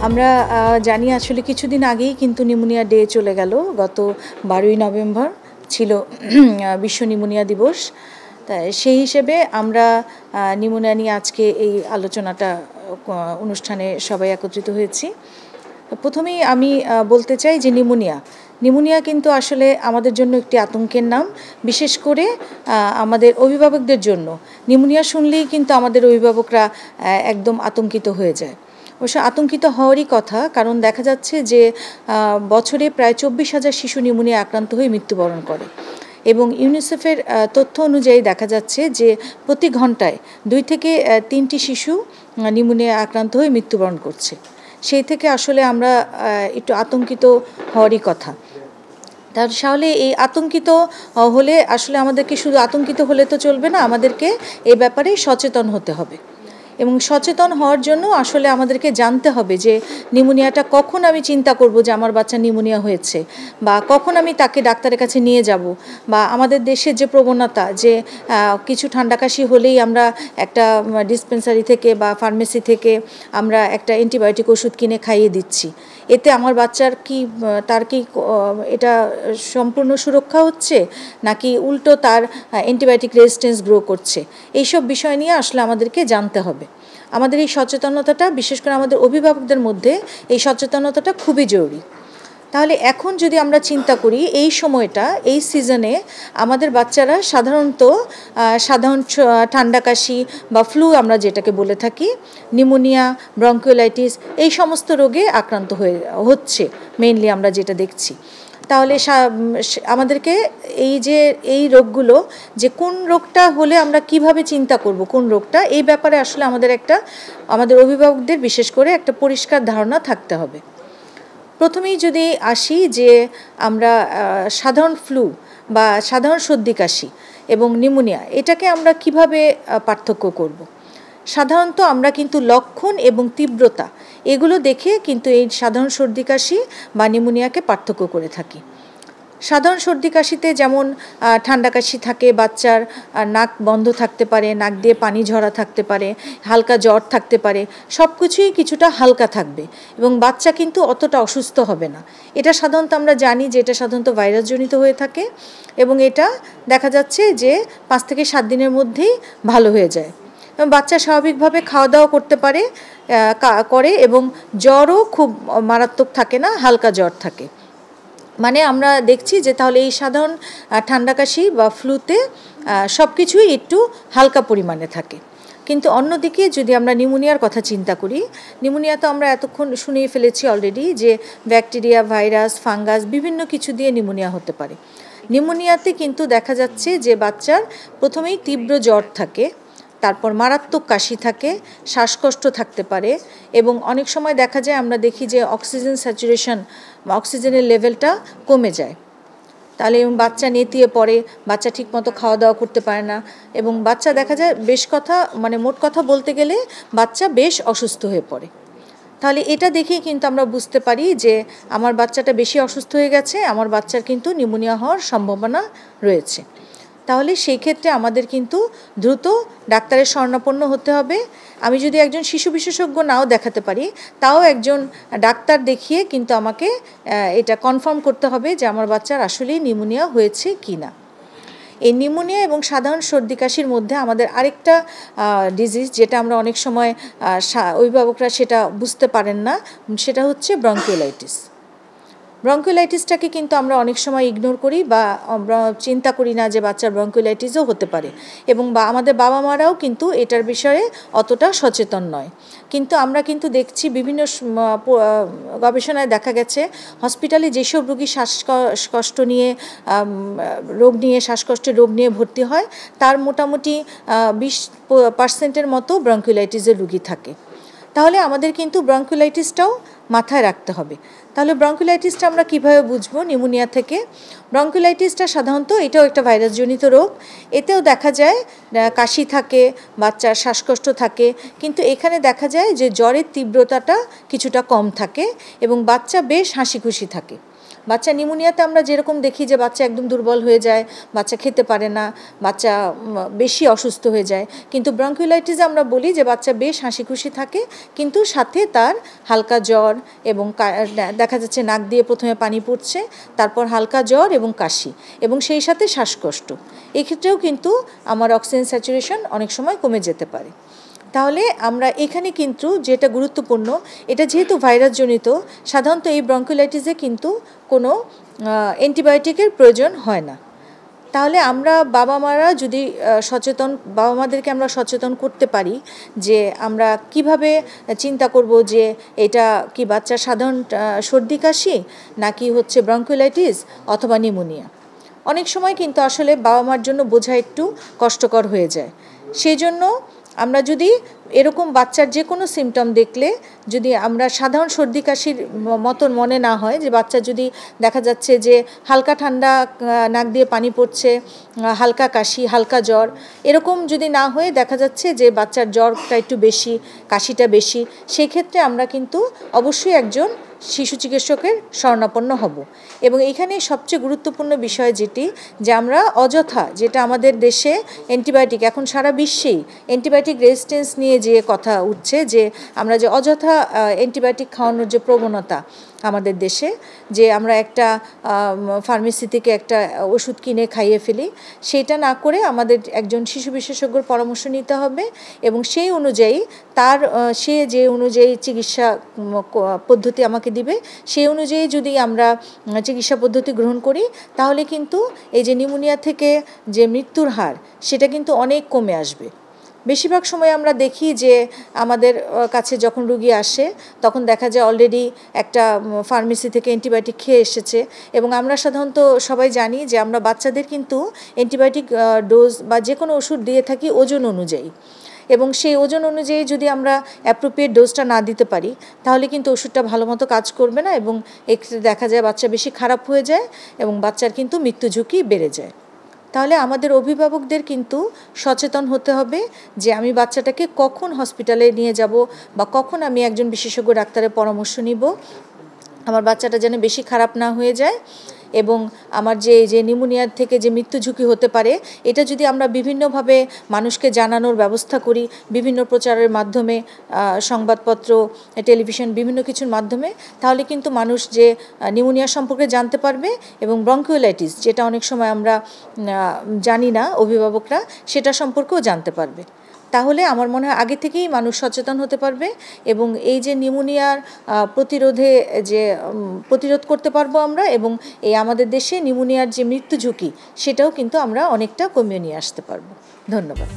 আমরা জানি আসলে কিছুদিন আগেই কিন্তু নিউমোনিয়া ডে চলে গেল। গত 12ই নভেম্বর ছিল বিশ্ব নিউমোনিয়া দিবস। সেই হিসেবে আমরা নিউমোনিয়া নিয়ে আজকে এই আলোচনাটা অনুষ্ঠানে সবাই একত্রিত হয়েছি। প্রথমেই আমি বলতে চাই যে নিউমোনিয়া কিন্তু আসলে আমাদের জন্য একটি আতঙ্কের নাম, বিশেষ করে আমাদের অভিভাবকদের জন্য। নিউমোনিয়া শুনলেই কিন্তু আমাদের অভিভাবকরা একদম আতঙ্কিত হয়ে যায়। অবশ্য আতঙ্কিত হওয়ারই কথা, কারণ দেখা যাচ্ছে যে বছরে প্রায় 24,000 শিশু নিউমোনিয়া আক্রান্ত হয়ে মৃত্যুবরণ করে এবং ইউনিসেফের তথ্য অনুযায়ী দেখা যাচ্ছে যে প্রতি ঘন্টায় 2 থেকে 3টি শিশু নিউমোনিয়া আক্রান্ত হয়ে মৃত্যুবরণ করছে। সেই থেকে আসলে আমরা একটু আতঙ্কিত হওয়ারই কথা। তাহলে এই আতঙ্কিত হলে আসলে আমাদেরকে শুধু আতঙ্কিত হলে তো চলবে না, আমাদেরকে এই ব্যাপারে সচেতন হতে হবে এবং সচেতন হওয়ার জন্য আসলে আমাদেরকে জানতে হবে যে নিউমোনিয়াটা কখন আমি চিন্তা করব যে আমার বাচ্চা নিউমোনিয়া হয়েছে, বা কখন আমি তাকে ডাক্তারের কাছে নিয়ে যাব, বা আমাদের দেশের যে প্রবণতা যে কিছু ঠান্ডা কাশি হলেই আমরা একটা ডিসপেন্সারি থেকে বা ফার্মেসি থেকে আমরা একটা অ্যান্টিবায়োটিক ওষুধ কিনে খাইয়ে দিচ্ছি, এতে আমার বাচ্চার তার কি এটা সম্পূর্ণ সুরক্ষা হচ্ছে নাকি উল্টো তার অ্যান্টিবায়োটিক রেজিস্ট্যান্স গ্রো করছে, এইসব বিষয় নিয়ে আসলে আমাদেরকে জানতে হবে। আমাদের এই সচেতনতাটা, বিশেষ করে আমাদের অভিভাবকদের মধ্যে এই সচেতনতাটা খুবই জরুরি। তাহলে এখন যদি আমরা চিন্তা করি এই সময়টা, এই সিজনে আমাদের বাচ্চারা সাধারণ ঠান্ডা কাশি বা ফ্লু আমরা যেটাকে বলে থাকি, নিউমোনিয়া, ব্রঙ্কিওলাইটিস, এই সমস্ত রোগে আক্রান্ত হচ্ছে মেইনলি আমরা যেটা দেখছি। তাহলে আমাদেরকে এই রোগগুলো, যে কোন রোগটা হলে আমরা কিভাবে চিন্তা করব কোন রোগটা, এই ব্যাপারে আসলে আমাদের অভিভাবকদের বিশেষ করে একটা পরিষ্কার ধারণা থাকতে হবে। প্রথমেই যদি আসি যে আমরা সাধারণ ফ্লু বা সাধারণ সর্দি কাশি এবং নিউমোনিয়া, এটাকে আমরা কিভাবে পার্থক্য করব। সাধারণত আমরা কিন্তু লক্ষণ এবং তীব্রতা এগুলো দেখে কিন্তু এই সাধারণ সর্দি কাশি বা নিউমোনিয়াকে পার্থক্য করে থাকি। সাধারণ সর্দি কাশিতে যেমন ঠান্ডা কাশি থাকে, বাচ্চার নাক বন্ধ থাকতে পারে, নাক দিয়ে পানি ঝরা থাকতে পারে, হালকা জ্বর থাকতে পারে, সব কিছুই কিছুটা হালকা থাকবে এবং বাচ্চা কিন্তু অতটা অসুস্থ হবে না। এটা সাধারণত আমরা জানি যে এটা সাধারণত ভাইরাসজনিত হয়ে থাকে এবং এটা দেখা যাচ্ছে যে 5 থেকে 7 দিনের মধ্যেই ভালো হয়ে যায় এবং বাচ্চা স্বাভাবিকভাবে খাওয়া দাওয়া করতে করে এবং জ্বরও খুব মারাত্মক থাকে না, হালকা জ্বর থাকে। মানে আমরা দেখছি যে তাহলে এই সাধারণ ঠান্ডা কাশি বা ফ্লুতে সব কিছুই একটু হালকা পরিমাণে থাকে। কিন্তু অন্যদিকে যদি আমরা নিউমোনিয়ার কথা চিন্তা করি, নিউমোনিয়া তো আমরা এতক্ষণ শুনেই ফেলেছি অলরেডি যে ব্যাকটেরিয়া, ভাইরাস, ফাঙ্গাস বিভিন্ন কিছু দিয়ে নিউমোনিয়া হতে পারে। নিউমোনিয়াতে কিন্তু দেখা যাচ্ছে যে বাচ্চার প্রথমেই তীব্র জ্বর থাকে, তারপর মারাত্মক কাশি থাকে, শ্বাসকষ্ট থাকতে পারে এবং অনেক সময় দেখা যায়, আমরা দেখি যে অক্সিজেন স্যাচুরেশন বা অক্সিজেনের লেভেলটা কমে যায়। তাহলে বাচ্চা নেতিয়ে পড়ে, বাচ্চা ঠিকমতো খাওয়া দাওয়া করতে পারে না এবং বাচ্চা দেখা যায় মোট কথা বলতে গেলে বাচ্চা বেশ অসুস্থ হয়ে পড়ে। তাহলে এটা দেখেই কিন্তু আমরা বুঝতে পারি যে আমার বাচ্চাটা বেশি অসুস্থ হয়ে গেছে, আমার বাচ্চার কিন্তু নিউমোনিয়া হওয়ার সম্ভাবনা রয়েছে। তাহলে সেই ক্ষেত্রে আমাদের কিন্তু দ্রুত ডাক্তারের শরণাপন্ন হতে হবে। আমি যদি একজন শিশু বিশেষজ্ঞ নাও দেখাতে পারি, তাও একজন ডাক্তার দেখিয়ে কিন্তু আমাকে এটা কনফার্ম করতে হবে যে আমার বাচ্চার আসলেই নিউমোনিয়া হয়েছে কি না। এই নিউমোনিয়া এবং সাধারণ সর্দি কাশির মধ্যে আমাদের আরেকটা ডিজিজ, যেটা আমরা অনেক সময় অভিভাবকরা সেটা বুঝতে পারেন না, সেটা হচ্ছে ব্রঙ্কিওলাইটিস। ব্রঙ্কিওলাইটিসটাকে কিন্তু আমরা অনেক সময় ইগনোর করি বা চিন্তা করি না যে বাচ্চার ব্রঙ্কিওলাইটিসও হতে পারে এবং আমাদের বাবা মারাও কিন্তু এটার বিষয়ে অতটা সচেতন নয়। কিন্তু আমরা কিন্তু দেখছি বিভিন্ন গবেষণায় দেখা গেছে হসপিটালে যেসব রোগী শ্বাসকষ্টের রোগ নিয়ে ভর্তি হয়, তার মোটামুটি 20% মতো ব্রঙ্কিওলাইটিসের রোগী থাকে। তাহলে আমাদের কিন্তু ব্রঙ্কিওলাইটিসটাও মাথায় রাখতে হবে। তাহলে ব্রঙ্কিওলাইটিসটা আমরা কীভাবে বুঝবো নিউমোনিয়া থেকে? ব্রঙ্কিওলাইটিসটা সাধারণত এটাও একটা ভাইরাসজনিত রোগ। এতেও দেখা যায় কাশি থাকে, বাচ্চার শ্বাসকষ্ট থাকে, কিন্তু এখানে দেখা যায় যে জ্বরের তীব্রতাটা কিছুটা কম থাকে এবং বাচ্চা বেশ হাসি খুশি থাকে। বাচ্চা নিউমোনিয়াতে আমরা যেরকম দেখি যে বাচ্চা একদম দুর্বল হয়ে যায়, বাচ্চা খেতে পারে না, বাচ্চা বেশি অসুস্থ হয়ে যায়, কিন্তু ব্রঙ্কিওলাইটিসে আমরা বলি যে বাচ্চা বেশ হাসি খুশি থাকে, কিন্তু সাথে তার হালকা জ্বর এবং দেখা যাচ্ছে নাক দিয়ে প্রথমে পানি পড়ছে, তারপর হালকা জ্বর এবং কাশি এবং সেই সাথে শ্বাসকষ্ট। এক্ষেত্রেও কিন্তু আমার অক্সিজেন স্যাচুরেশন অনেক সময় কমে যেতে পারে। তাহলে আমরা এখানে কিন্তু যেটা গুরুত্বপূর্ণ, এটা যেহেতু ভাইরাসজনিত, সাধারণত এই ব্রঙ্কিওলাইটিসে কিন্তু কোনো অ্যান্টিবায়োটিকের প্রয়োজন হয় না। তাহলে আমরা বাবা মারা যদি বাবা মাদেরকে আমরা সচেতন করতে পারি যে আমরা কিভাবে চিন্তা করব যে এটা কি বাচ্চার সাধারণ সর্দি কাশি নাকি হচ্ছে ব্রঙ্কিওলাইটিস অথবা নিউমোনিয়া। অনেক সময় কিন্তু আসলে বাবা মার জন্য বোঝা একটু কষ্টকর হয়ে যায়। সেই জন্য আমরা যদি এরকম বাচ্চার যে কোনো সিমটম দেখলে যদি আমরা সাধারণ সর্দি কাশির মতন মনে না হয়, যে বাচ্চা যদি দেখা যাচ্ছে যে হালকা ঠান্ডা, নাক দিয়ে পানি পড়ছে, হালকা কাশি, হালকা জ্বর, এরকম যদি না হয়ে দেখা যাচ্ছে যে বাচ্চার জ্বরটা একটু বেশি, কাশিটা বেশি, সেই ক্ষেত্রে আমরা কিন্তু অবশ্যই একজন শিশু চিকিৎসকের শরণাপন্ন হব। এবং এখানে সবচেয়ে গুরুত্বপূর্ণ বিষয় যেটি, যে আমরা অযথা, যেটা আমাদের দেশে অ্যান্টিবায়োটিক, এখন সারা বিশ্বেই অ্যান্টিবায়োটিক রেজিস্ট্যান্স নিয়ে যে কথা উঠছে, যে আমরা যে অযথা অ্যান্টিবায়োটিক খাওয়ানোর যে প্রবণতা আমাদের দেশে, যে আমরা একটা ফার্মেসি থেকে একটা ওষুধ কিনে খাইয়ে ফেলি, সেটা না করে আমাদের একজন শিশু বিশেষজ্ঞর পরামর্শ নিতে হবে এবং সেই অনুযায়ী সে যে অনুযায়ী চিকিৎসা পদ্ধতি আমাকে দিবে, সেই অনুযায়ী যদি আমরা চিকিৎসা পদ্ধতি গ্রহণ করি, তাহলে কিন্তু এই যে নিউমোনিয়া থেকে যে মৃত্যুর হার, সেটা কিন্তু অনেক কমে আসবে। বেশিরভাগ সময় আমরা দেখি যে আমাদের কাছে যখন রুগী আসে, তখন দেখা যায় অলরেডি একটা ফার্মেসি থেকে অ্যান্টিবায়োটিক খেয়ে এসেছে, এবং আমরা সাধারণত সবাই জানি যে আমরা বাচ্চাদের কিন্তু অ্যান্টিবায়োটিক ডোজ বা যে কোনো ওষুধ দিয়ে থাকি ওজন অনুযায়ী, এবং সেই ওজন অনুযায়ী যদি আমরা অ্যাপ্রোপ্রিয়েট ডোজটা না দিতে পারি, তাহলে কিন্তু ওষুধটা ভালো মতো কাজ করবে না, এবং এক্ষেত্রে দেখা যায় বাচ্চা বেশি খারাপ হয়ে যায় এবং বাচ্চার কিন্তু মৃত্যু ঝুঁকি বেড়ে যায়। তাহলে আমাদের অভিভাবকদের কিন্তু সচেতন হতে হবে যে আমি বাচ্চাটাকে কখন হসপিটালে নিয়ে যাব বা কখন আমি একজন বিশেষজ্ঞ ডাক্তারের পরামর্শ নিব, আমার বাচ্চাটা যেন বেশি খারাপ না হয়ে যায়। এবং আমার যে নিউমোনিয়ার থেকে যে মৃত্যু ঝুঁকি হতে পারে, এটা যদি আমরা বিভিন্নভাবে মানুষকে জানানোর ব্যবস্থা করি, বিভিন্ন প্রচারের মাধ্যমে, সংবাদপত্র, টেলিভিশন, বিভিন্ন কিছুর মাধ্যমে, তাহলে কিন্তু মানুষ যে নিউমোনিয়া সম্পর্কে জানতে পারবে এবং ব্রঙ্কিওলাইটিস, যেটা অনেক সময় আমরা জানি না অভিভাবকরা, সেটা সম্পর্কেও জানতে পারবে। তাহলে আমার মনে হয় আগে থেকেই মানুষ সচেতন হতে পারবে এবং এই যে নিউমোনিয়ার প্রতিরোধ করতে পারবো আমরা, এবং এই আমাদের দেশে নিউমোনিয়ার যে মৃত্যু ঝুঁকি, সেটাও কিন্তু আমরা অনেকটা কমিয়ে নিয়ে আসতে পারবো। ধন্যবাদ।